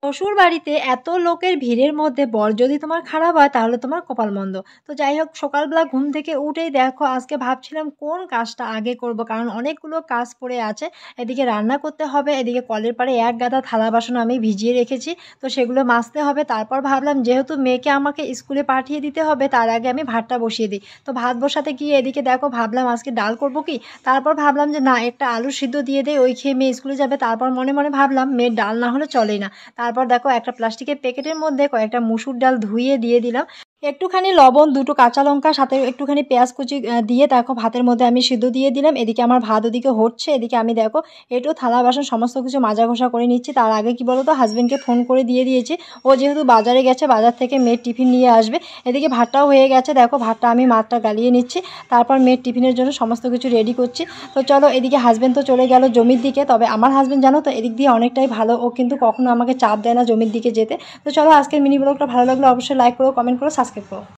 শ্বশুরবাড়িতে এত লোকের ভিড়ের মধ্যে বর যদি তোমার খারাপ হয় তাহলে তোমার কপাল মন্দ। তো যাই হোক, সকালবেলা ঘুম থেকে উঠেই দেখো আজকে ভাবছিলাম কোন কাজটা আগে করব, কারণ অনেকগুলো কাজ পড়ে আছে। এদিকে রান্না করতে হবে, এদিকে কলের পাড়ে এক গাদা থালা বাসন আমি ভিজিয়ে রেখেছি, তো সেগুলো মাজতে হবে। তারপর ভাবলাম যেহেতু মেয়েকে আমাকে স্কুলে পাঠিয়ে দিতে হবে, তার আগে আমি ভাতটা বসিয়ে দিই। তো ভাত বসাতে গিয়ে এদিকে দেখো ভাবলাম আজকে ডাল করব কি, তারপর ভাবলাম যে না, একটা আলু সিদ্ধ দিয়ে দেই, ওই খেয়ে মেয়ে স্কুলে যাবে। তারপর মনে মনে ভাবলাম মেয়ের ডাল না হলে চলেই না। তারপর দেখো একটা প্লাস্টিকের প্যাকেটের মধ্যে কয়েকটা মুসুর ডাল ধুইয়ে দিয়ে দিলাম, একটুখানি লবণ, দুটো কাঁচা লঙ্কা, সাথে একটুখানি পেঁয়াজ কুচি দিয়ে দেখো ভাতের মধ্যে আমি সিদ্ধ দিয়ে দিলাম। এদিকে আমার ভাত ওদিকে হচ্ছে, এদিকে আমি দেখো একটু থালা বাসন সমস্ত কিছু মাজা ঘষা করে নিচ্ছি। তার আগে কি বলো তো, হাজবেন্ডকে ফোন করে দিয়ে দিয়েছি, ও যেহেতু বাজারে গেছে, বাজার থেকে মেয়ের টিফিন নিয়ে আসবে। এদিকে ভাতটাও হয়ে গেছে, দেখো ভাতটা আমি মাছটা গালিয়ে নিচ্ছি, তারপর মেয়ের টিফিনের জন্য সমস্ত কিছু রেডি করছি। তো চলো, এদিকে হাজবেন্ড তো চলে গেল জমির দিকে, তবে আমার হাজবেন্ড জানো তো এদিক দিয়ে অনেকটাই ভালো, ও কিন্তু কখনো আমাকে চাপ দেয় না জমির দিকে যেতে। তো চলো, আজকের মিনি ব্লগটা ভালো লাগলে অবশ্যই লাইক করো, কমেন্ট করো, সাবস্ক্রাইব করো।